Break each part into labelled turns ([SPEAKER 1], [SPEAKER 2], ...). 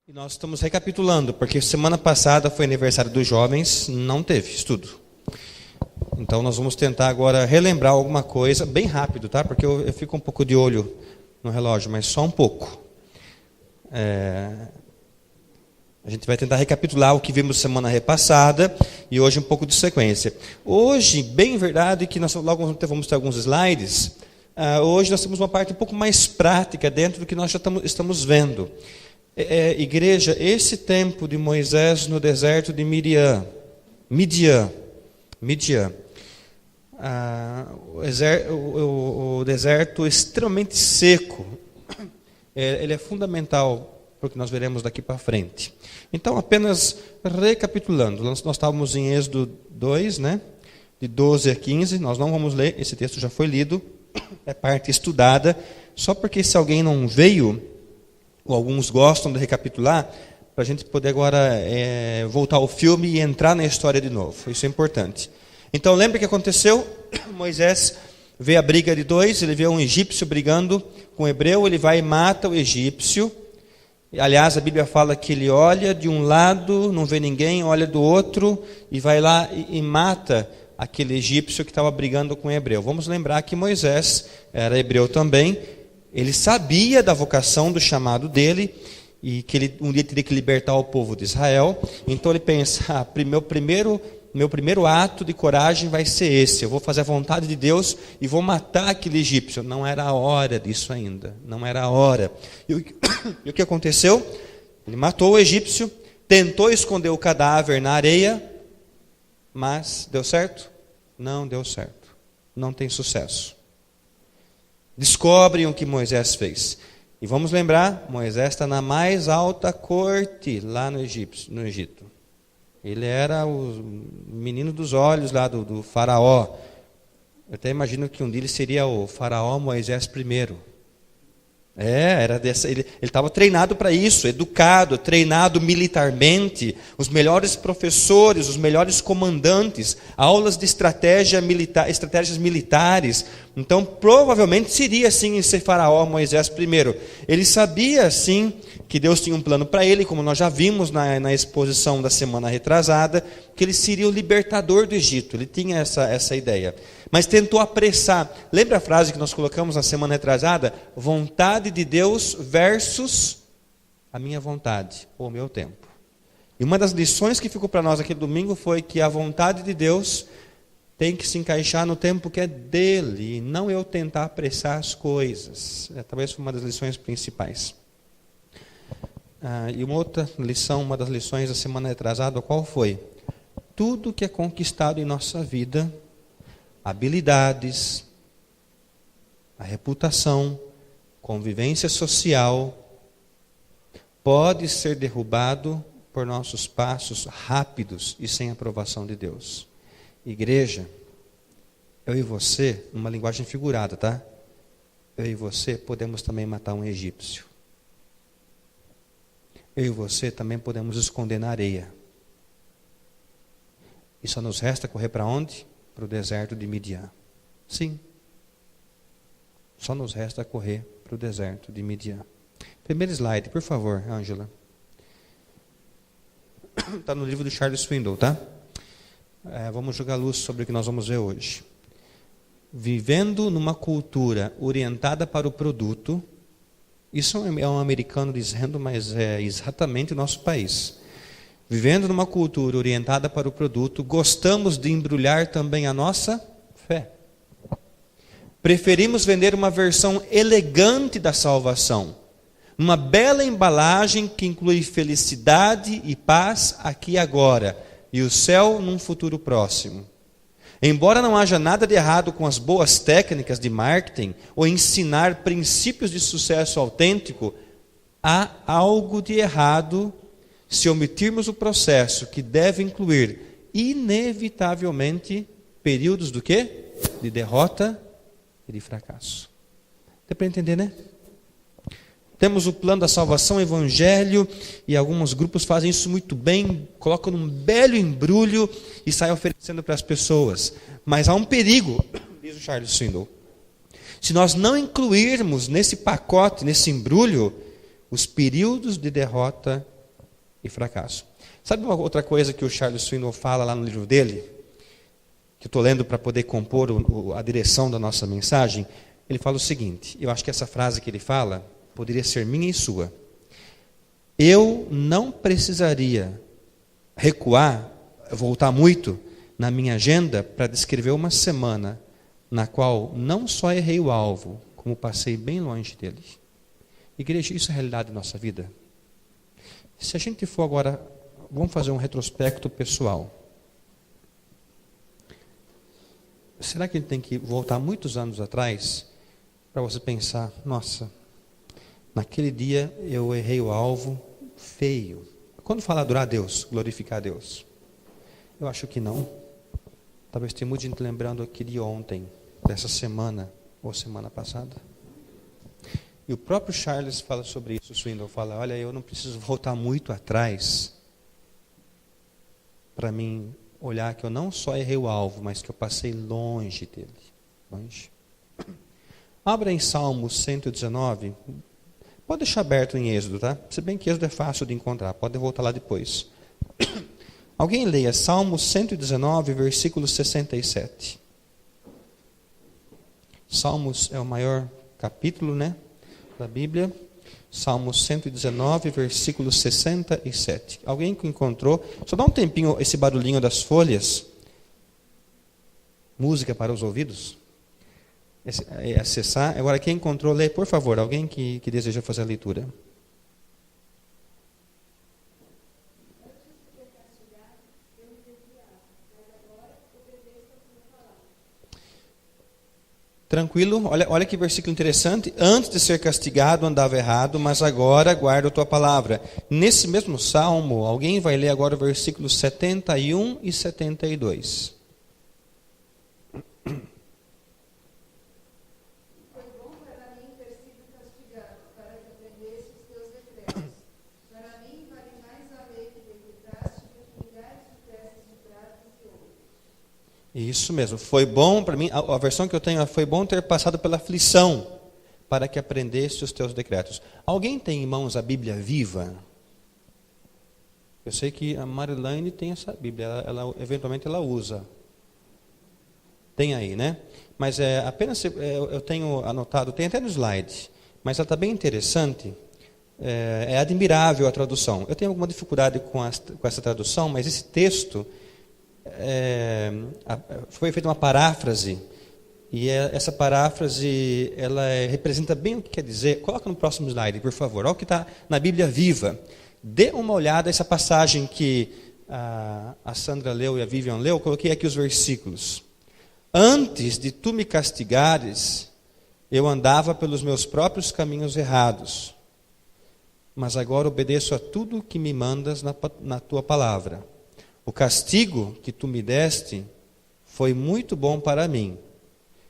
[SPEAKER 1] E nós estamos recapitulando, porque semana passada foi aniversário dos jovens, não teve estudo. Então nós vamos tentar agora relembrar alguma coisa, bem rápido, tá? Porque eu fico um pouco de olho no relógio, mas só um pouco. A gente vai tentar recapitular o que vimos semana repassada e hoje um pouco de sequência. Hoje, bem verdade, que nós logo vamos ter alguns slides. Hoje nós temos uma parte um pouco mais prática dentro do que nós já estamos vendo. Igreja, esse tempo de Moisés no deserto de Midian, o deserto extremamente seco, ele é fundamental para o que nós veremos daqui para frente. Então, apenas recapitulando, nós estávamos em Êxodo 2, né? De 12 a 15, nós não vamos ler, esse texto já foi lido, é parte estudada, só porque se alguém não veio, ou alguns gostam de recapitular, para a gente poder agora voltar ao filme e entrar na história de novo. Isso é importante. Então, lembra o que aconteceu? Moisés vê a briga de dois, ele vê um egípcio brigando com um hebreu, ele vai e mata o egípcio. Aliás, a Bíblia fala que ele olha de um lado, não vê ninguém, olha do outro, e vai lá e mata aquele egípcio que estava brigando com o hebreu. Vamos lembrar que Moisés era hebreu também. Ele sabia da vocação, do chamado dele, e que ele um dia teria que libertar o povo de Israel. Então ele pensa, meu primeiro ato de coragem vai ser esse. Eu vou fazer a vontade de Deus e vou matar aquele egípcio. Não era a hora disso ainda. Não era a hora. E o que aconteceu? Ele matou o egípcio, tentou esconder o cadáver na areia, mas deu certo? Não deu certo. Não tem sucesso. Descobrem o que Moisés fez. E vamos lembrar, Moisés está na mais alta corte lá no Egito. Ele era o menino dos olhos lá do faraó. Eu até imagino que um dia ele seria o faraó Moisés I. Ele estava treinado para isso, educado, treinado militarmente, os melhores professores, os melhores comandantes, aulas de estratégias militares. Então, provavelmente seria sim esse faraó Moisés I. Ele sabia sim que Deus tinha um plano para ele, como nós já vimos na exposição da semana retrasada, que ele seria o libertador do Egito. Ele tinha essa ideia. Mas tentou apressar. Lembra a frase que nós colocamos na semana retrasada? Vontade de Deus versus a minha vontade, ou o meu tempo. E uma das lições que ficou para nós aquele domingo foi que a vontade de Deus tem que se encaixar no tempo que é dele, e não eu tentar apressar as coisas. Talvez foi uma das lições principais. E uma outra lição, uma das lições da semana retrasada, qual foi? Tudo que é conquistado em nossa vida, habilidades, a reputação, convivência social, pode ser derrubado por nossos passos rápidos e sem aprovação de Deus. Igreja, eu e você, numa linguagem figurada, tá? Eu e você podemos também matar um egípcio. Eu e você também podemos esconder na areia. E só nos resta correr para onde? Para o deserto de Midian. Sim. Só nos resta correr para o deserto de Midian. Primeiro slide, por favor, Ângela. Está no livro do Charles Swindoll, tá? Vamos jogar luz sobre o que nós vamos ver hoje. Vivendo numa cultura orientada para o produto, isso é um americano dizendo, mas é exatamente o nosso país. Vivendo numa cultura orientada para o produto, gostamos de embrulhar também a nossa fé. Preferimos vender uma versão elegante da salvação, uma bela embalagem que inclui felicidade e paz aqui e agora, e o céu num futuro próximo. Embora não haja nada de errado com as boas técnicas de marketing ou ensinar princípios de sucesso autêntico, há algo de errado se omitirmos o processo que deve incluir, inevitavelmente, períodos do quê? De derrota e de fracasso. Dá para entender, né? Temos o plano da salvação, o evangelho, e alguns grupos fazem isso muito bem, colocam num belo embrulho e saem oferecendo para as pessoas. Mas há um perigo, diz o Charles Swindoll. Se nós não incluirmos nesse pacote, nesse embrulho, os períodos de derrota e fracasso. Sabe uma outra coisa que o Charles Swindoll fala lá no livro dele, que eu estou lendo para poder compor a direção da nossa mensagem? Ele fala o seguinte, eu acho que essa frase que ele fala poderia ser minha e sua. Eu não precisaria recuar, voltar muito na minha agenda para descrever uma semana na qual não só errei o alvo, como passei bem longe dele. Igreja, isso é a realidade da nossa vida. Se a gente for agora, vamos fazer um retrospecto pessoal. Será que a gente tem que voltar muitos anos atrás para você pensar, nossa, naquele dia eu errei o alvo feio. Quando fala adorar a Deus, glorificar a Deus, eu acho que não. Talvez tenha muita gente lembrando aqui de ontem, dessa semana ou semana passada. E o próprio Charles fala sobre isso, o Swindoll fala, olha, eu não preciso voltar muito atrás para mim olhar que eu não só errei o alvo, mas que eu passei longe dele. Longe. Abra em Salmos 119, pode deixar aberto em Êxodo, tá? Se bem que Êxodo é fácil de encontrar, pode voltar lá depois. Alguém leia Salmos 119, versículo 67. Salmos é o maior capítulo, né, da Bíblia. Salmos 119, versículo 67. Alguém que encontrou? Só dá um tempinho esse barulhinho das folhas. Música para os ouvidos. Acessar. Agora, quem encontrou, lê, por favor. Alguém que deseja fazer a leitura. Tranquilo, olha que versículo interessante. Antes de ser castigado, andava errado, mas agora guardo a tua palavra. Nesse mesmo salmo, alguém vai ler agora o versículo 71 e 72.
[SPEAKER 2] Foi bom para mim ter sido castigado, para que aprendesse os teus decretos. Para mim vale mais a lei que decretaste do que milhares de peças de prata e de ouro.
[SPEAKER 1] Isso mesmo, foi bom para mim, a versão que eu tenho é, foi bom ter passado pela aflição, para que aprendesse os teus decretos. Alguém tem em mãos a Bíblia viva? Eu sei que a Marilane tem essa Bíblia, eventualmente ela usa. Tem aí, né? Mas eu tenho anotado, tem até no slide, mas ela está bem interessante, é admirável a tradução. Eu tenho alguma dificuldade com essa tradução, mas esse texto... foi feita uma paráfrase e essa paráfrase ela representa bem o que quer dizer. Coloca no próximo slide, por favor. Olha o que está na Bíblia viva. Dê uma olhada essa passagem que a Sandra leu e a Vivian leu. Eu coloquei aqui os versículos. Antes de tu me castigares, eu andava pelos meus próprios caminhos errados, mas agora obedeço a tudo que me mandas na tua palavra. O castigo que tu me deste foi muito bom para mim.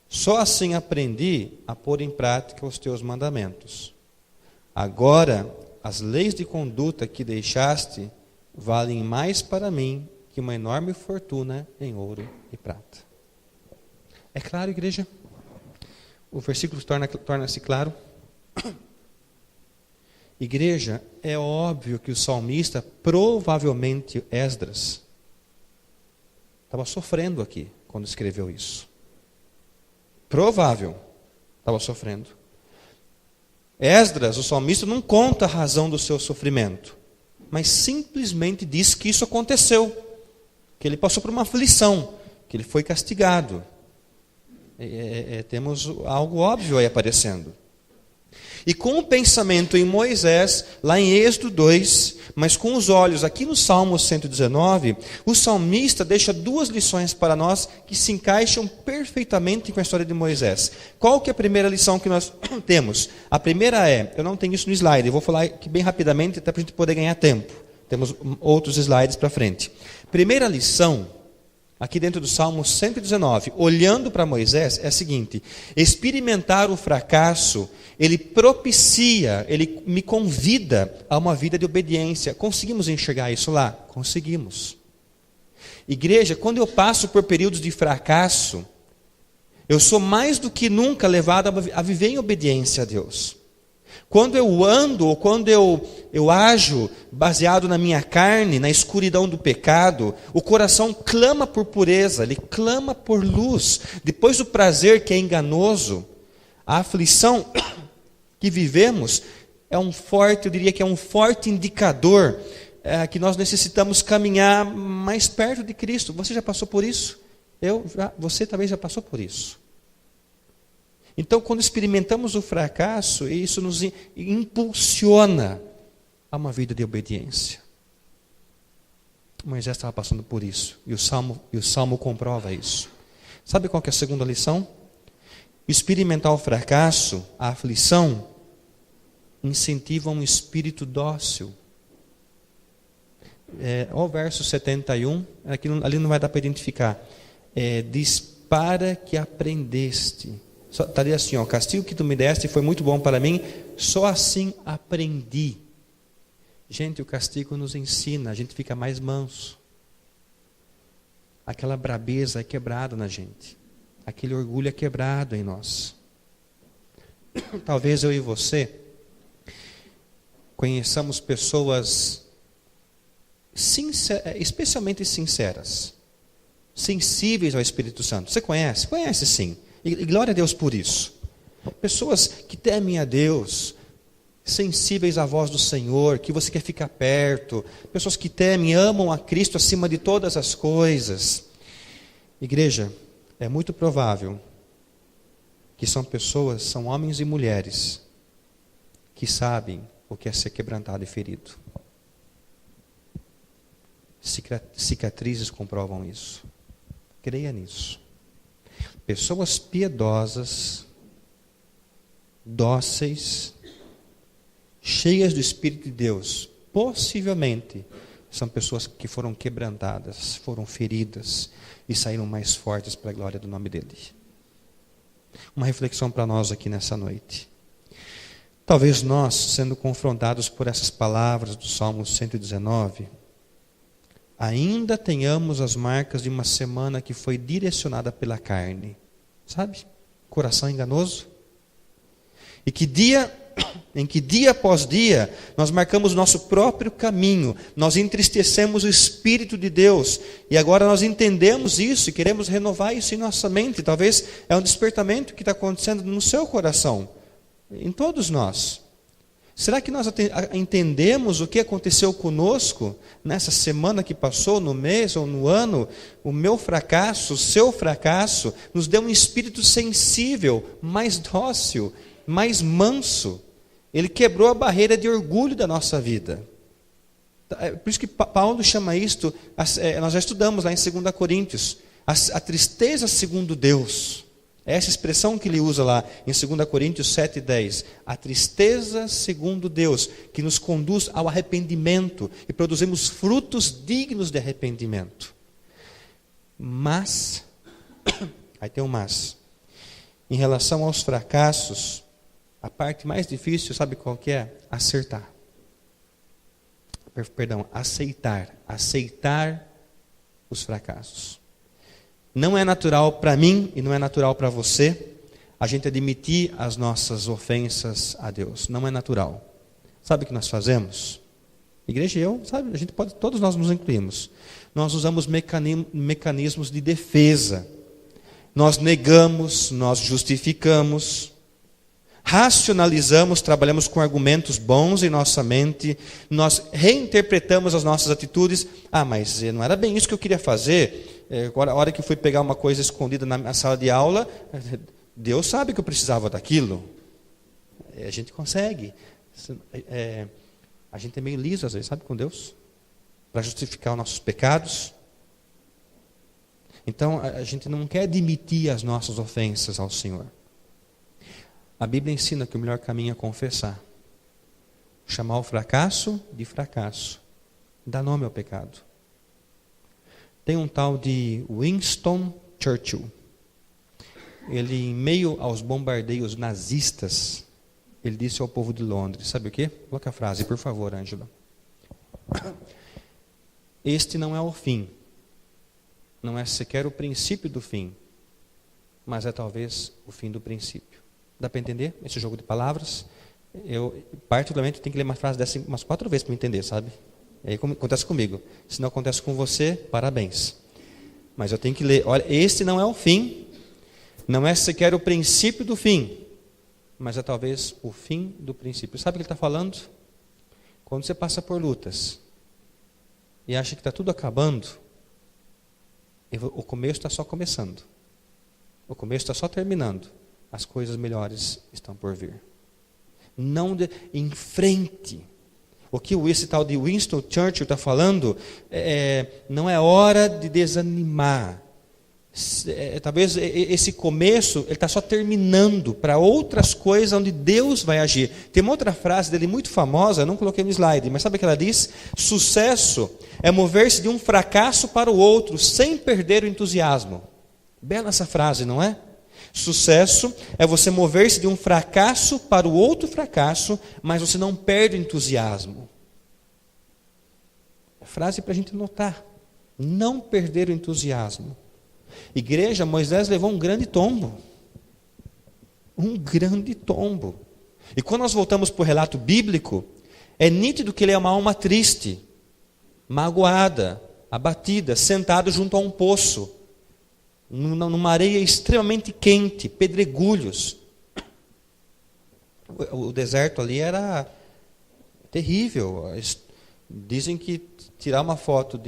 [SPEAKER 1] Só assim aprendi a pôr em prática os teus mandamentos. Agora, as leis de conduta que deixaste valem mais para mim que uma enorme fortuna em ouro e prata. É claro, igreja? O versículo torna-se claro. Igreja, é óbvio que o salmista, provavelmente Esdras, estava sofrendo aqui quando escreveu isso. Provável, estava sofrendo. Esdras, o salmista, não conta a razão do seu sofrimento, mas simplesmente diz que isso aconteceu, que ele passou por uma aflição, que ele foi castigado. Temos algo óbvio aí aparecendo. E com o pensamento em Moisés, lá em Êxodo 2, mas com os olhos aqui no Salmo 119, o salmista deixa duas lições para nós que se encaixam perfeitamente com a história de Moisés. Qual que é a primeira lição que nós temos? A primeira eu não tenho isso no slide, eu vou falar aqui bem rapidamente até para a gente poder ganhar tempo. Temos outros slides para frente. Primeira lição, aqui dentro do Salmo 119, olhando para Moisés, é a seguinte: experimentar o fracasso, ele propicia, ele me convida a uma vida de obediência. Conseguimos enxergar isso lá? Conseguimos. Igreja, quando eu passo por períodos de fracasso, eu sou mais do que nunca levado a viver em obediência a Deus. Quando eu ando ou quando eu ajo baseado na minha carne, na escuridão do pecado, o coração clama por pureza, ele clama por luz. Depois do prazer que é enganoso, a aflição que vivemos eu diria que é um forte indicador que nós necessitamos caminhar mais perto de Cristo. Você já passou por isso? Você talvez já passou por isso. Então, quando experimentamos o fracasso, isso nos impulsiona a uma vida de obediência. Moisés estava passando por isso, e o Salmo comprova isso. Sabe qual que é a segunda lição? Experimentar o fracasso, a aflição, incentiva um espírito dócil. O verso 71, ali não vai dar para identificar. Diz, para que aprendeste. Estaria assim, o castigo que tu me deste foi muito bom para mim, só assim aprendi. Gente, o castigo nos ensina, a gente fica mais manso. Aquela brabeza é quebrada na gente. Aquele orgulho é quebrado em nós. Talvez eu e você conheçamos pessoas especialmente sinceras, sensíveis ao Espírito Santo. Você conhece? Conhece sim. E glória a Deus por isso. Pessoas que temem a Deus, sensíveis à voz do Senhor, que você quer ficar perto. Pessoas que temem, amam a Cristo acima de todas as coisas. Igreja, é muito provável que são homens e mulheres que sabem o que é ser quebrantado e ferido. Cicatrizes comprovam isso. Creia nisso. Pessoas piedosas, dóceis, cheias do Espírito de Deus, possivelmente são pessoas que foram quebrantadas, foram feridas e saíram mais fortes para a glória do nome dele. Uma reflexão para nós aqui nessa noite. Talvez nós, sendo confrontados por essas palavras do Salmo 119, ainda tenhamos as marcas de uma semana que foi direcionada pela carne. Sabe? Coração enganoso. E em que dia após dia, nós marcamos o nosso próprio caminho, nós entristecemos o Espírito de Deus, e agora nós entendemos isso e queremos renovar isso em nossa mente. Talvez é um despertamento que está acontecendo no seu coração, em todos nós. Será que nós entendemos o que aconteceu conosco nessa semana que passou, no mês ou no ano? O meu fracasso, o seu fracasso, nos deu um espírito sensível, mais dócil, mais manso. Ele quebrou a barreira de orgulho da nossa vida. Por isso que Paulo chama isto, nós já estudamos lá em 2 Coríntios, a tristeza segundo Deus. É essa expressão que ele usa lá em 2 Coríntios 7:10. A tristeza segundo Deus, que nos conduz ao arrependimento e produzimos frutos dignos de arrependimento. Mas, aí tem um mas, em relação aos fracassos, a parte mais difícil, sabe qual que é? Aceitar os fracassos. Não é natural para mim e não é natural para você a gente admitir as nossas ofensas a Deus. Não é natural. Sabe o que nós fazemos? Igreja e eu, sabe, a gente pode, todos nós nos incluímos. Nós usamos mecanismos de defesa. Nós negamos, nós justificamos, racionalizamos, trabalhamos com argumentos bons em nossa mente, nós reinterpretamos as nossas atitudes. Mas não era bem isso que eu queria fazer. Agora, a hora que fui pegar uma coisa escondida na sala de aula, Deus sabe que eu precisava daquilo. A gente consegue. A gente é meio liso às vezes, sabe, com Deus, para justificar os nossos pecados. Então, a gente não quer admitir as nossas ofensas ao Senhor. A Bíblia ensina que o melhor caminho é confessar. Chamar o fracasso de fracasso. Dar nome ao pecado. Tem um tal de Winston Churchill. Ele, em meio aos bombardeios nazistas, ele disse ao povo de Londres, sabe o quê? Coloca a frase, por favor, Ângela. Este não é o fim. Não é sequer o princípio do fim. Mas é talvez o fim do princípio. Dá para entender esse jogo de palavras? Eu, particularmente, tenho que ler uma frase dessa umas 4 vezes para entender, sabe? E aí acontece comigo. Se não acontece com você, parabéns. Mas eu tenho que ler. Olha, esse não é o fim. Não é sequer o princípio do fim. Mas é talvez o fim do princípio. Sabe o que ele está falando? Quando você passa por lutas e acha que está tudo acabando, o começo está só começando. O começo está só terminando. As coisas melhores estão por vir. Não em frente. O que esse tal de Winston Churchill está falando, não é hora de desanimar. Talvez esse começo, ele está só terminando para outras coisas onde Deus vai agir. Tem uma outra frase dele muito famosa, eu não coloquei no slide, mas sabe o que ela diz? Sucesso é mover-se de um fracasso para o outro, sem perder o entusiasmo. Bela essa frase, não é? Sucesso é você mover-se de um fracasso para o outro fracasso, mas você não perde o entusiasmo. É frase para a gente notar. Não perder o entusiasmo. Igreja, Moisés levou um grande tombo. Um grande tombo. E quando nós voltamos para o relato bíblico, é nítido que ele é uma alma triste, magoada, abatida, sentado junto a um poço, numa areia extremamente quente, pedregulhos. O deserto ali era terrível. Dizem que tirar uma foto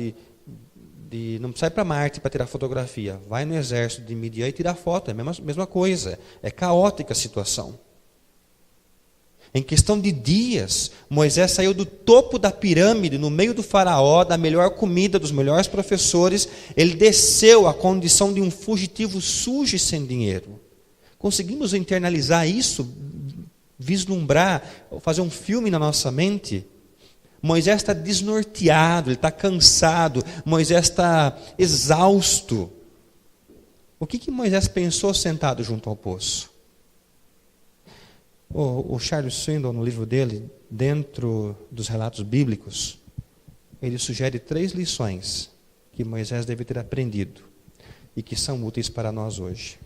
[SPEAKER 1] não sai para Marte para tirar fotografia. Vai no exército de Midian e tirar foto. É a mesma coisa. É caótica a situação. Em questão de dias, Moisés saiu do topo da pirâmide, no meio do faraó, da melhor comida, dos melhores professores. Ele desceu à condição de um fugitivo sujo e sem dinheiro. Conseguimos internalizar isso? Vislumbrar, fazer um filme na nossa mente? Moisés está desnorteado, ele está cansado, Moisés está exausto. O que Moisés pensou sentado junto ao poço? O Charles Swindoll, no livro dele, dentro dos relatos bíblicos, ele sugere 3 lições que Moisés deve ter aprendido e que são úteis para nós hoje.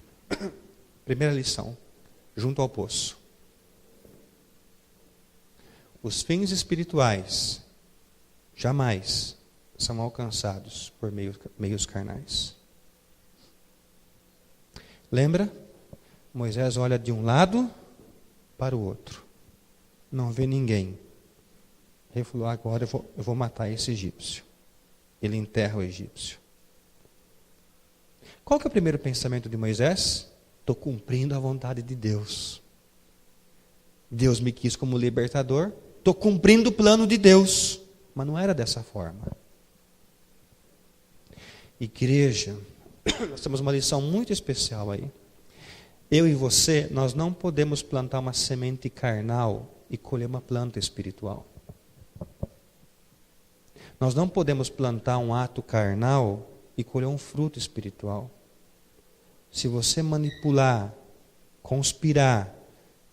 [SPEAKER 1] Primeira lição, junto ao poço. Os fins espirituais jamais são alcançados por meios carnais. Lembra? Moisés olha de um lado para o outro. Não vê ninguém. Ele falou, agora eu vou matar esse egípcio. Ele enterra o egípcio. Qual que é o primeiro pensamento de Moisés? Estou cumprindo a vontade de Deus. Deus me quis como libertador. Estou cumprindo o plano de Deus. Mas não era dessa forma. Igreja, nós temos uma lição muito especial aí. Eu e você, nós não podemos plantar uma semente carnal e colher uma planta espiritual. Nós não podemos plantar um ato carnal e colher um fruto espiritual. Se você manipular, conspirar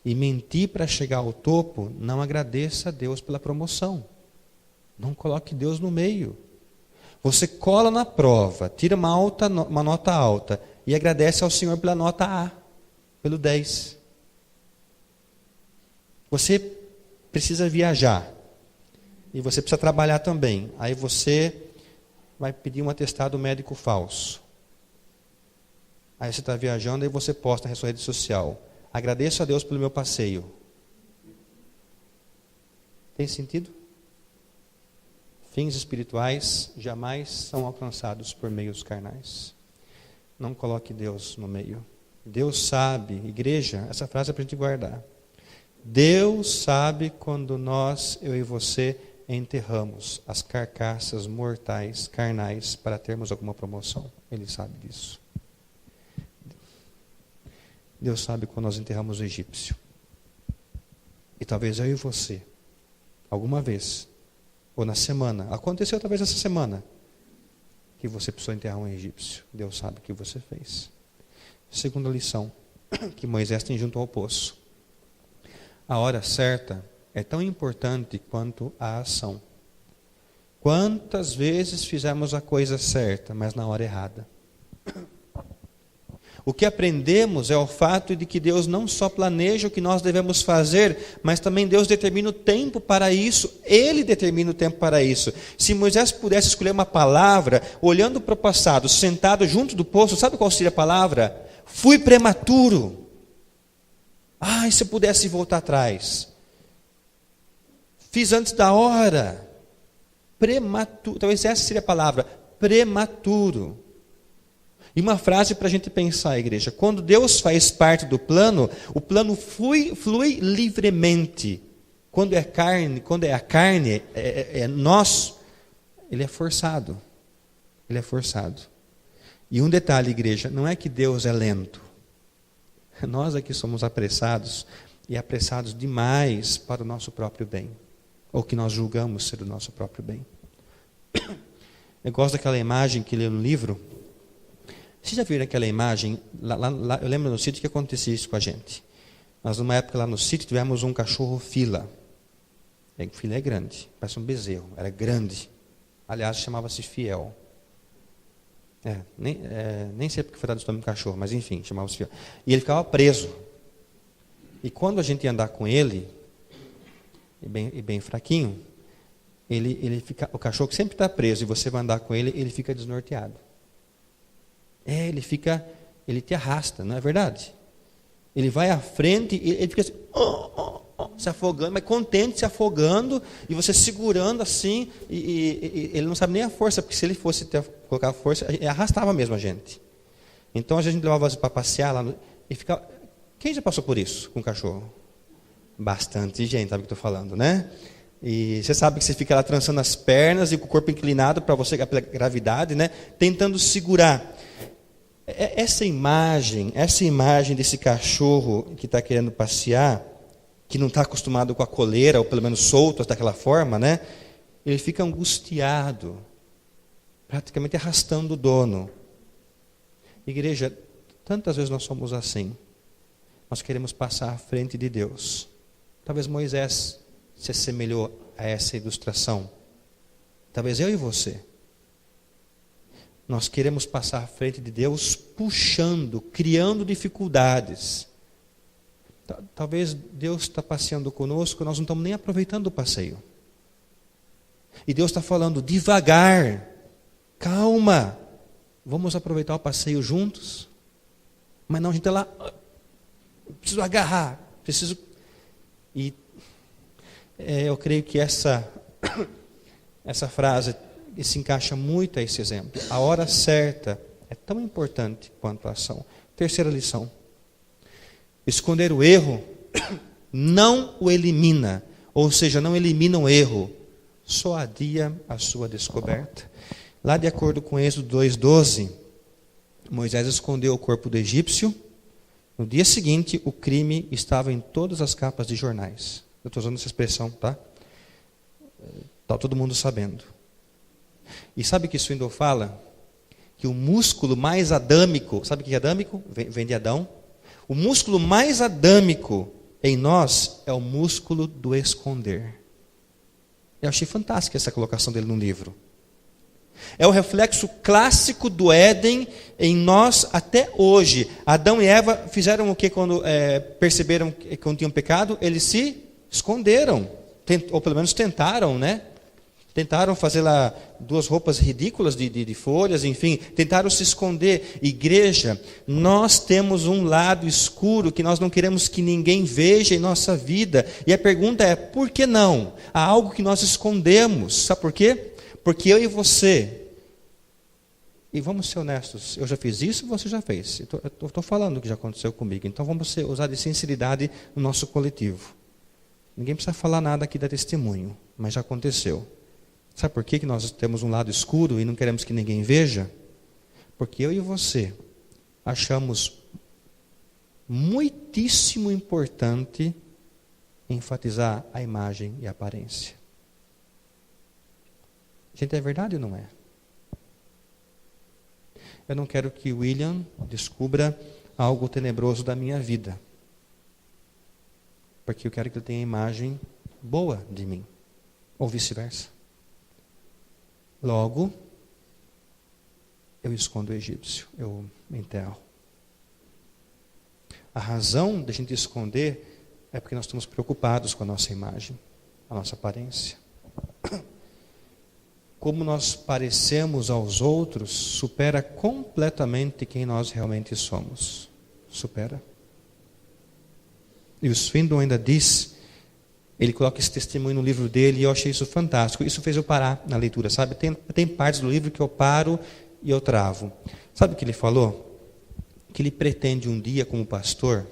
[SPEAKER 1] e mentir para chegar ao topo, não agradeça a Deus pela promoção. Não coloque Deus no meio. Você cola na prova, tira uma nota alta e agradece ao Senhor pela nota A, pelo 10. Você precisa viajar e você precisa trabalhar também. Aí você vai pedir um atestado médico falso. Aí você está viajando e você posta na sua rede social. Agradeço a Deus pelo meu passeio. Tem sentido? Fins espirituais jamais são alcançados por meios carnais. Não coloque Deus no meio. Deus sabe, igreja, essa frase é para a gente guardar. Deus sabe quando eu e você, enterramos as carcaças mortais, carnais, para termos alguma promoção. Ele sabe disso. Deus sabe quando nós enterramos o egípcio. E talvez eu e você, alguma vez, ou na semana, aconteceu talvez essa semana, que você precisou enterrar um egípcio. Deus sabe o que você fez. Segunda lição que Moisés tem junto ao poço. A hora certa é tão importante quanto a ação. Quantas vezes fizemos a coisa certa, mas na hora errada? O que aprendemos é o fato de que Deus não só planeja o que nós devemos fazer, mas também Deus determina o tempo para isso. Ele determina o tempo para isso. Se Moisés pudesse escolher uma palavra, olhando para o passado, sentado junto do poço, sabe qual seria a palavra? Fui prematuro. Ai, se eu pudesse voltar atrás. Fiz antes da hora. Prematuro. Talvez essa seria a palavra. Prematuro. E uma frase para a gente pensar, igreja. Quando Deus faz parte do plano, o plano flui livremente. Quando é a carne, é nosso, ele é forçado. Ele é forçado. E um detalhe, igreja, não é que Deus é lento. Nós aqui somos apressados, e apressados demais para o nosso próprio bem. Ou que nós julgamos ser o nosso próprio bem. Eu gosto daquela imagem que leu no livro. Vocês já viram aquela imagem? Lá, eu lembro no sítio que acontecia isso com a gente. Nós, numa época lá no sítio, tivemos um cachorro fila. Fila é grande, parece um bezerro, era grande. Aliás, chamava-se Fiel. Nem sei porque foi dado o nome do cachorro, mas enfim, chamava-se Fiel. E ele ficava preso. E quando a gente ia andar com ele, e bem fraquinho, o cachorro que sempre está preso, e você vai andar com ele, ele fica desnorteado. Ele te arrasta, não é verdade? Ele vai à frente, ele fica assim, se afogando, mas contente, se afogando, e você segurando assim, e ele não sabe nem a força, porque se ele fosse colocar a força, ele arrastava mesmo a gente. Então a gente levava para passear lá, e ficava... Quem já passou por isso com o cachorro? Bastante gente, sabe o que eu estou falando, né? E você sabe que você fica lá trançando as pernas, e com o corpo inclinado para você, pela gravidade, né? Tentando segurar. Essa imagem desse cachorro que está querendo passear, que não está acostumado com a coleira, ou pelo menos solto daquela forma, né? Ele fica angustiado, praticamente arrastando o dono. Igreja, tantas vezes nós somos assim. Nós queremos passar à frente de Deus. Talvez Moisés se assemelhou a essa ilustração. Talvez eu e você. Nós queremos passar à frente de Deus puxando, criando dificuldades. Talvez Deus está passeando conosco, nós não estamos nem aproveitando o passeio. E Deus está falando, devagar, calma, vamos aproveitar o passeio juntos? Mas não, a gente está lá, preciso agarrar, preciso... E eu creio que essa frase se encaixa muito a esse exemplo. A hora certa é tão importante quanto a ação. Terceira lição. Esconder o erro não o elimina, ou seja, não elimina o erro, só adia a sua descoberta. Lá de acordo com Êxodo 2:12, Moisés escondeu o corpo do egípcio. No dia seguinte, o crime estava em todas as capas de jornais. Eu estou usando essa expressão, tá? Está todo mundo sabendo. E sabe que Swindoll fala? Que o músculo mais adâmico, sabe o que é adâmico? Vem de Adão. O músculo mais adâmico em nós é o músculo do esconder. Eu achei fantástica essa colocação dele no livro. É o reflexo clássico do Éden em nós até hoje. Adão e Eva fizeram o que quando perceberam que tinham pecado? Eles se esconderam, ou pelo menos tentaram, né? Tentaram fazer lá 2 roupas ridículas de folhas, enfim, tentaram se esconder. Igreja, nós temos um lado escuro que nós não queremos que ninguém veja em nossa vida. E a pergunta é, por que não? Há algo que nós escondemos. Sabe por quê? Porque eu e você, e vamos ser honestos, eu já fiz isso, você já fez. Eu estou falando o que já aconteceu comigo. Então vamos usar de sinceridade no nosso coletivo. Ninguém precisa falar nada aqui da testemunho, mas já aconteceu. Sabe por que nós temos um lado escuro e não queremos que ninguém veja? Porque eu e você achamos muitíssimo importante enfatizar a imagem e a aparência. Gente, é verdade ou não é? Eu não quero que William descubra algo tenebroso da minha vida. Porque eu quero que ele tenha a imagem boa de mim. Ou vice-versa. Logo, eu escondo o egípcio, eu me enterro. A razão da gente esconder é porque nós estamos preocupados com a nossa imagem, a nossa aparência. Como nós parecemos aos outros supera completamente quem nós realmente somos. Supera. E o Swindoll ainda diz, ele coloca esse testemunho no livro dele, e eu achei isso fantástico. Isso fez eu parar na leitura, sabe? Tem partes do livro que eu paro e eu travo. Sabe o que ele falou? Que ele pretende um dia, como pastor,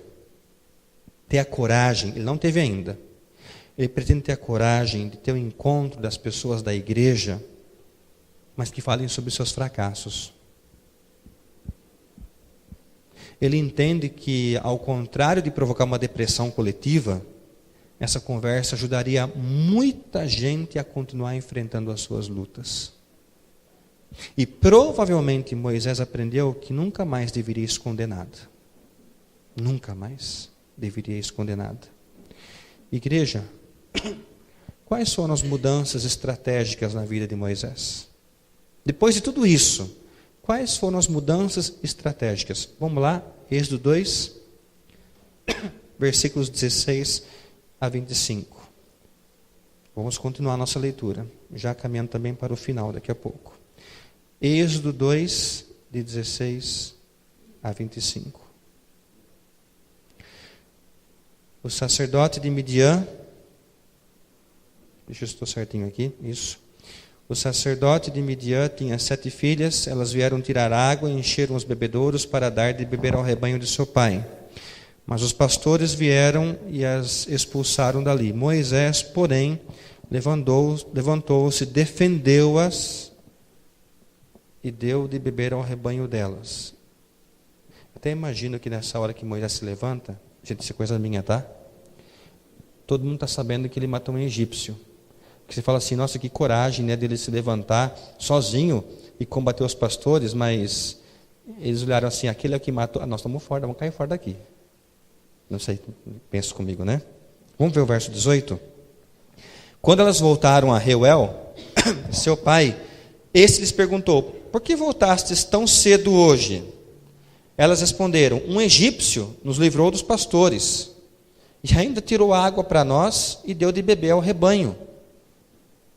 [SPEAKER 1] ter a coragem, ele não teve ainda, ele pretende ter a coragem de ter o encontro das pessoas da igreja, mas que falem sobre seus fracassos. Ele entende que, ao contrário de provocar uma depressão coletiva, essa conversa ajudaria muita gente a continuar enfrentando as suas lutas. E provavelmente Moisés aprendeu que nunca mais deveria esconder nada. Nunca mais deveria esconder nada. Igreja, quais foram as mudanças estratégicas na vida de Moisés? Depois de tudo isso, quais foram as mudanças estratégicas? Vamos lá, Êxodo 2, versículos 16 a 25. Vamos continuar a nossa leitura, já caminhando também para o final daqui a pouco. Êxodo 2, de 16 a 25. O sacerdote de Midian, deixa eu estar certinho aqui, isso. O sacerdote de Midian tinha 7 filhas, elas vieram tirar água e encheram os bebedouros para dar de beber ao rebanho de seu pai. Mas os pastores vieram e as expulsaram dali. Moisés, porém, levantou-se, defendeu-as e deu de beber ao rebanho delas. Até imagino que nessa hora que Moisés se levanta, gente, isso é coisa minha, tá? Todo mundo está sabendo que ele matou um egípcio. Que você fala assim, nossa, que coragem, né, dele se levantar sozinho e combater os pastores, mas eles olharam assim, aquele é o que matou, nós estamos fora, vamos cair fora daqui. Não sei, pensa comigo, né? Vamos ver o verso 18? Quando elas voltaram a Reuel, seu pai, esse lhes perguntou, por que voltastes tão cedo hoje? Elas responderam, um egípcio nos livrou dos pastores, e ainda tirou água para nós e deu de beber ao rebanho.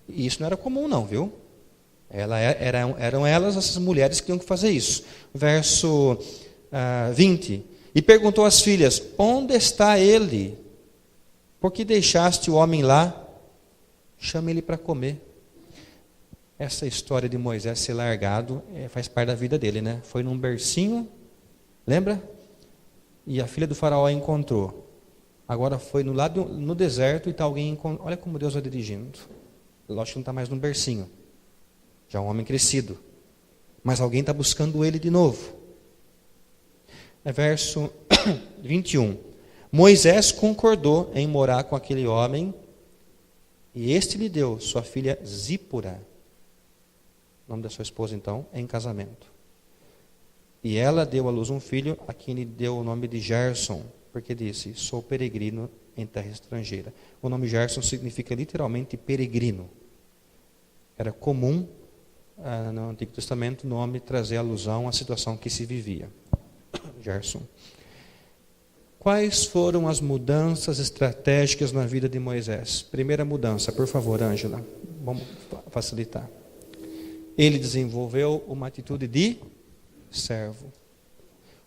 [SPEAKER 1] E isso não era comum não, viu? Eram elas, essas mulheres, que tinham que fazer isso. Verso 20. E perguntou às filhas, onde está ele? Por que deixaste o homem lá? Chame ele para comer. Essa história de Moisés ser largado faz parte da vida dele, né? Foi num bercinho, lembra? E a filha do faraó encontrou. Agora foi no deserto e está alguém encontrando. Olha como Deus vai dirigindo. Lógico que não está mais num bercinho. Já é um homem crescido. Mas alguém está buscando ele de novo. É verso 21. Moisés concordou em morar com aquele homem, e este lhe deu sua filha Zípora, o nome da sua esposa então, em casamento. E ela deu à luz um filho, a quem lhe deu o nome de Gerson, porque disse, sou peregrino em terra estrangeira. O nome Gerson significa literalmente peregrino. Era comum no Antigo Testamento o nome trazer alusão à situação que se vivia. Gerson. Quais foram as mudanças estratégicas na vida de Moisés? Primeira mudança, por favor, Ângela. Vamos facilitar. Ele desenvolveu uma atitude de servo.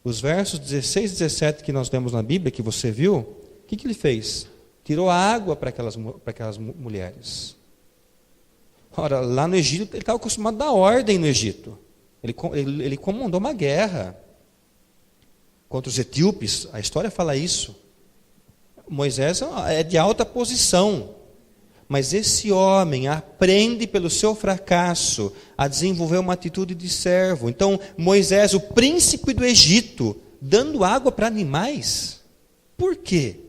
[SPEAKER 1] Os versos 16 e 17 que nós lemos na Bíblia, que você viu, o que ele fez? Tirou a água para aquelas mulheres. Ora, lá no Egito, ele estava acostumado a dar ordem no Egito. Ele comandou uma guerra contra os etíopes, a história fala isso. Moisés é de alta posição, mas esse homem aprende pelo seu fracasso a desenvolver uma atitude de servo. Então, Moisés, o príncipe do Egito, dando água para animais. Por quê?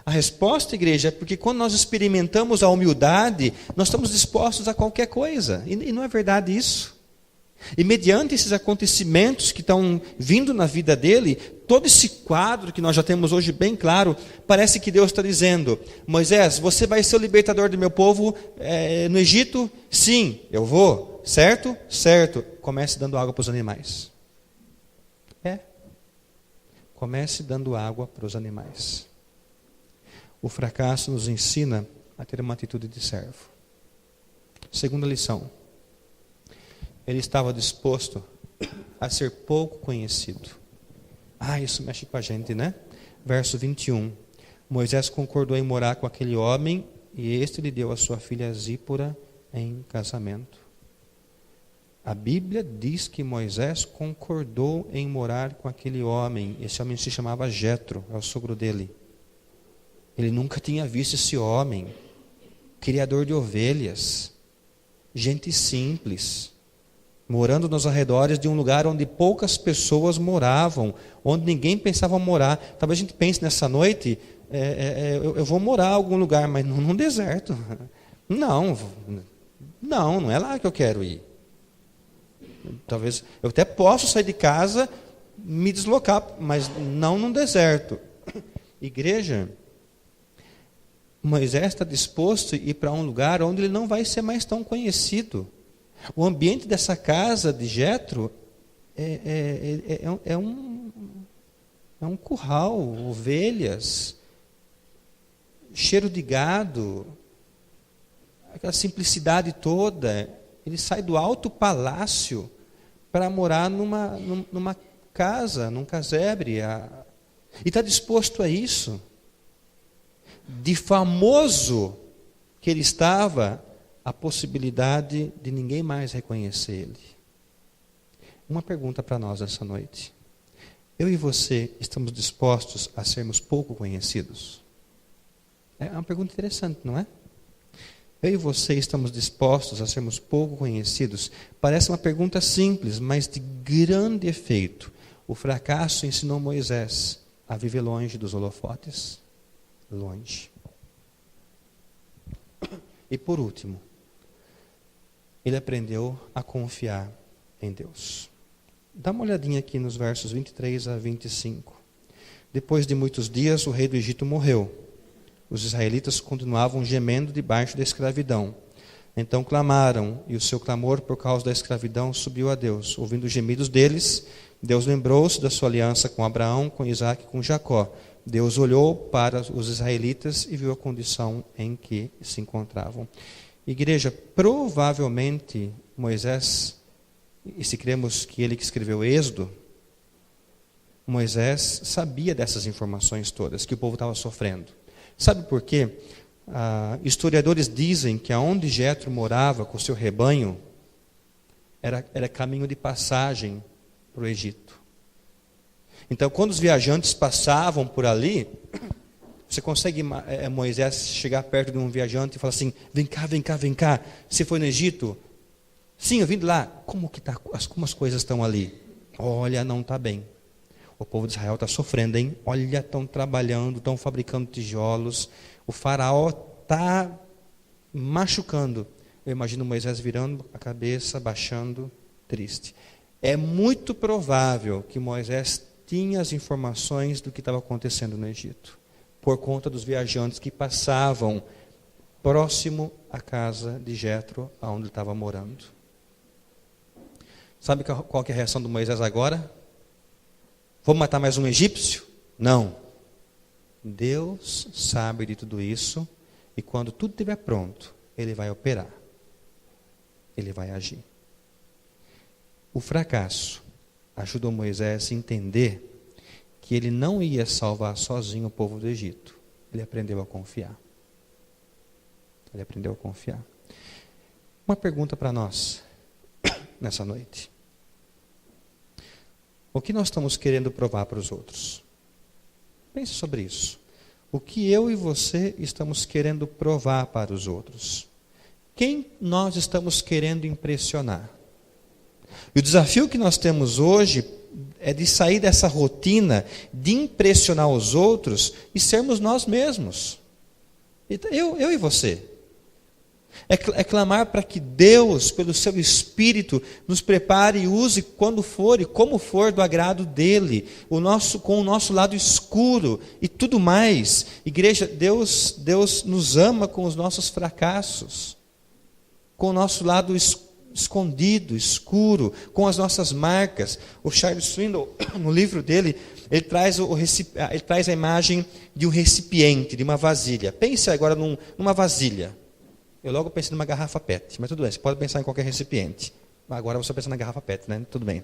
[SPEAKER 1] A resposta, igreja, é porque quando nós experimentamos a humildade, nós estamos dispostos a qualquer coisa. E não é verdade isso? E mediante esses acontecimentos que estão vindo na vida dele, todo esse quadro que nós já temos hoje bem claro, parece que Deus está dizendo, Moisés, você vai ser o libertador do meu povo no Egito? Sim, eu vou. Certo? Certo. Comece dando água para os animais. Comece dando água para os animais. O fracasso nos ensina a ter uma atitude de servo. Segunda lição. Ele estava disposto a ser pouco conhecido. Isso mexe com a gente, né? Verso 21. Moisés concordou em morar com aquele homem e este lhe deu a sua filha Zípora em casamento. A Bíblia diz que Moisés concordou em morar com aquele homem. Esse homem se chamava Jetro, é o sogro dele. Ele nunca tinha visto esse homem, criador de ovelhas, gente simples, morando nos arredores de um lugar onde poucas pessoas moravam, onde ninguém pensava morar. Talvez a gente pense nessa noite, eu vou morar em algum lugar, mas não num deserto. Não é lá que eu quero ir. Talvez eu até possa sair de casa, me deslocar, mas não num deserto. Igreja, Moisés está disposto a ir para um lugar onde ele não vai ser mais tão conhecido. O ambiente dessa casa de Jetro é um curral, ovelhas, cheiro de gado, aquela simplicidade toda. Ele sai do alto palácio para morar numa casa, num casebre. E está disposto a isso. De famoso que ele estava, a possibilidade de ninguém mais reconhecer ele. Uma pergunta para nós essa noite. Eu e você estamos dispostos a sermos pouco conhecidos? É uma pergunta interessante, não é? Eu e você estamos dispostos a sermos pouco conhecidos? Parece uma pergunta simples, mas de grande efeito. O fracasso ensinou Moisés a viver longe dos holofotes. Longe. E por último, ele aprendeu a confiar em Deus. Dá uma olhadinha aqui nos versos 23 a 25. Depois de muitos dias, o rei do Egito morreu. Os israelitas continuavam gemendo debaixo da escravidão. Então clamaram, e o seu clamor por causa da escravidão subiu a Deus. Ouvindo os gemidos deles, Deus lembrou-se da sua aliança com Abraão, com Isaque e com Jacó. Deus olhou para os israelitas e viu a condição em que se encontravam. Igreja, provavelmente Moisés, e se cremos que ele que escreveu Êxodo, Moisés sabia dessas informações todas, que o povo estava sofrendo. Sabe por quê? Historiadores dizem que aonde Jetro morava com o seu rebanho era caminho de passagem para o Egito. Então, quando os viajantes passavam por ali, você consegue, Moisés, chegar perto de um viajante e falar assim: vem cá, você foi no Egito? Sim, eu vim de lá. Como as coisas estão ali? Olha, não está bem. O povo de Israel está sofrendo, hein? Olha, estão trabalhando, estão fabricando tijolos. O faraó está machucando. Eu imagino Moisés virando a cabeça, baixando, triste. É muito provável que Moisés tinha as informações do que estava acontecendo no Egito, por conta dos viajantes que passavam próximo à casa de Jetro, onde ele estava morando. Sabe qual que é a reação de Moisés agora? Vamos matar mais um egípcio? Não. Deus sabe de tudo isso, e quando tudo estiver pronto, Ele vai operar. Ele vai agir. O fracasso ajudou Moisés a entender que ele não ia salvar sozinho o povo do Egito. Ele aprendeu a confiar. Ele aprendeu a confiar. Uma pergunta para nós, nessa noite. O que nós estamos querendo provar para os outros? Pense sobre isso. O que eu e você estamos querendo provar para os outros? Quem nós estamos querendo impressionar? E o desafio que nós temos hoje é de sair dessa rotina de impressionar os outros e sermos nós mesmos. Eu e você. É clamar para que Deus, pelo seu Espírito, nos prepare e use quando for e como for do agrado dEle, com o nosso lado escuro e tudo mais. Igreja, Deus nos ama com os nossos fracassos, com o nosso lado escondido, escuro, com as nossas marcas. O Charles Swindoll, no livro dele, ele traz a imagem de um recipiente, de uma vasilha. Pense agora numa vasilha. Eu logo pensei numa garrafa PET, mas tudo bem, você pode pensar em qualquer recipiente. Agora você pensa na garrafa PET, né? Tudo bem.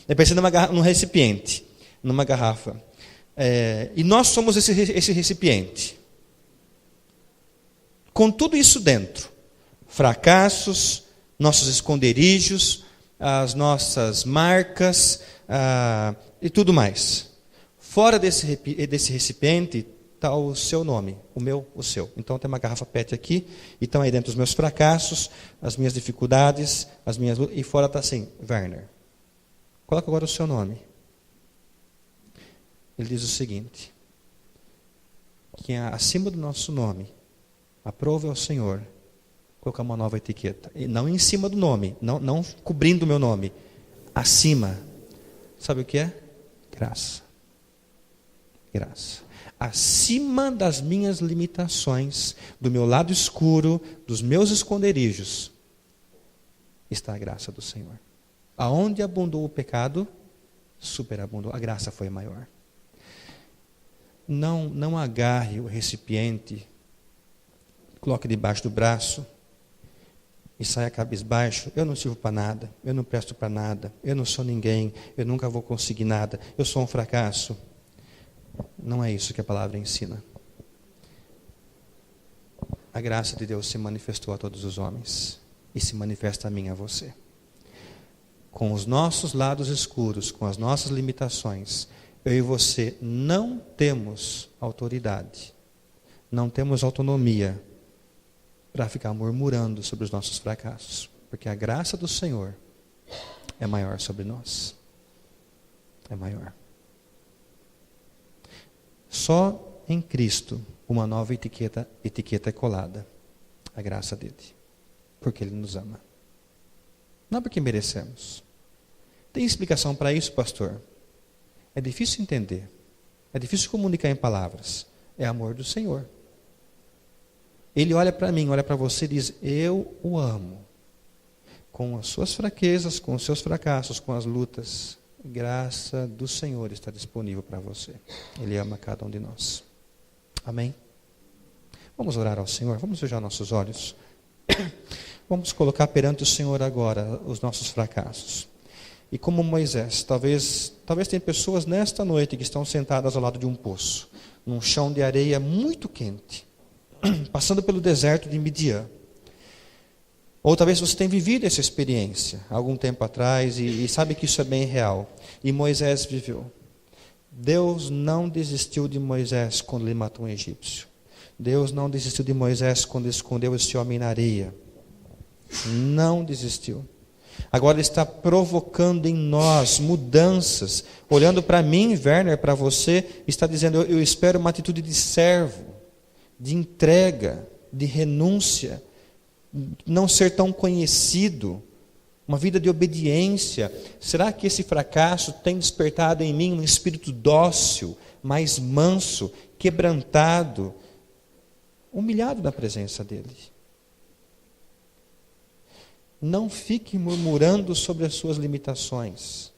[SPEAKER 1] Eu pensei num recipiente, numa garrafa. E nós somos esse recipiente. Com tudo isso dentro. Fracassos, nossos esconderijos, as nossas marcas e tudo mais. Fora desse recipiente está o seu nome, o meu, o seu. Então tem uma garrafa PET aqui, e estão aí dentro os meus fracassos, as minhas dificuldades, e fora está assim, Werner. Coloca agora o seu nome. Ele diz o seguinte, que acima do nosso nome, aprove ao Senhor colocar uma nova etiqueta. E não em cima do nome, não cobrindo o meu nome. Acima. Sabe o que é? Graça. Graça. Acima das minhas limitações, do meu lado escuro, dos meus esconderijos, está a graça do Senhor. Aonde abundou o pecado, superabundou. A graça foi maior. Não agarre o recipiente, coloque debaixo do braço e saia cabisbaixo. Eu não sirvo para nada, eu não presto para nada, eu não sou ninguém, eu nunca vou conseguir nada, eu sou um fracasso. Não é isso que a palavra ensina. A graça de Deus se manifestou a todos os homens e se manifesta a mim e a você. Com os nossos lados escuros, com as nossas limitações, eu e você não temos autoridade, não temos autonomia para ficar murmurando sobre os nossos fracassos, porque a graça do Senhor é maior sobre nós. É maior. Só em Cristo uma nova etiqueta é colada. A graça dele. Porque ele nos ama. Não porque merecemos. Tem explicação para isso, pastor? É difícil entender. É difícil comunicar em palavras. É amor do Senhor. Ele olha para mim, olha para você e diz, eu o amo. Com as suas fraquezas, com os seus fracassos, com as lutas. Graça do Senhor está disponível para você. Ele ama cada um de nós. Amém? Vamos orar ao Senhor. Vamos fechar nossos olhos. Vamos colocar perante o Senhor agora os nossos fracassos. E como Moisés, talvez tem pessoas nesta noite que estão sentadas ao lado de um poço, num chão de areia muito quente, passando pelo deserto de Midian. Ou talvez você tenha vivido essa experiência algum tempo atrás e sabe que isso é bem real. E Moisés viveu. Deus não desistiu de Moisés quando ele matou um egípcio. Deus não desistiu de Moisés quando escondeu esse homem na areia. Não desistiu. Agora ele está provocando em nós mudanças. Olhando para mim, Werner, para você, está dizendo, eu espero uma atitude de servo, de entrega, de renúncia, não ser tão conhecido, uma vida de obediência. Será que esse fracasso tem despertado em mim um espírito dócil, mais manso, quebrantado, humilhado na presença dele? Não fique murmurando sobre as suas limitações.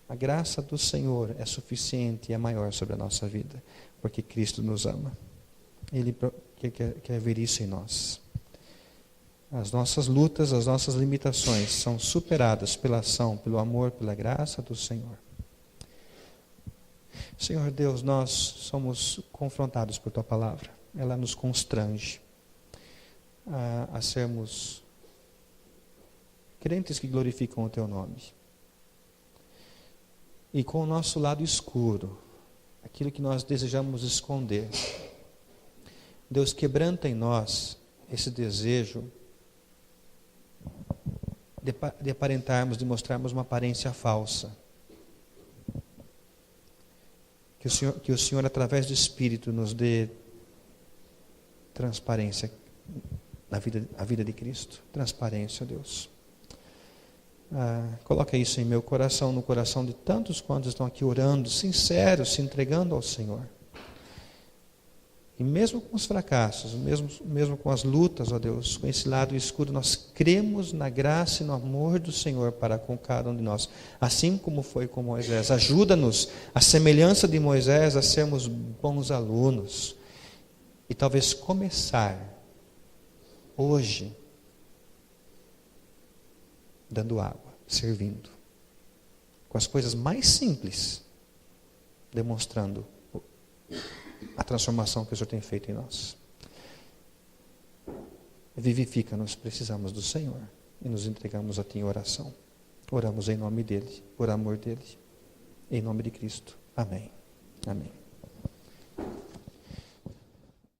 [SPEAKER 1] A graça do Senhor é suficiente e é maior sobre a nossa vida, porque Cristo nos ama. Ele quer ver isso em nós. As nossas lutas, as nossas limitações são superadas pela ação, pelo amor, pela graça do Senhor. Senhor Deus, nós somos confrontados por Tua palavra. Ela nos constrange a sermos crentes que glorificam o Teu nome. E com o nosso lado escuro, aquilo que nós desejamos esconder, Deus, quebranta em nós esse desejo de aparentarmos, de mostrarmos uma aparência falsa. Que o Senhor, através do Espírito, nos dê transparência na vida de Cristo. Transparência, Deus. Coloca isso em meu coração, no coração de tantos quantos estão aqui orando, sinceros, se entregando ao Senhor. E mesmo com os fracassos, mesmo com as lutas, ó Deus, com esse lado escuro, nós cremos na graça e no amor do Senhor para com cada um de nós. Assim como foi com Moisés. Ajuda-nos, à semelhança de Moisés, a sermos bons alunos. E talvez começar hoje dando água, servindo. Com as coisas mais simples, demonstrando a transformação que o Senhor tem feito em nós. Vivifica-nos, precisamos do Senhor. E nos entregamos a Ti em oração. Oramos em nome dEle, por amor dEle. Em nome de Cristo. Amém. Amém.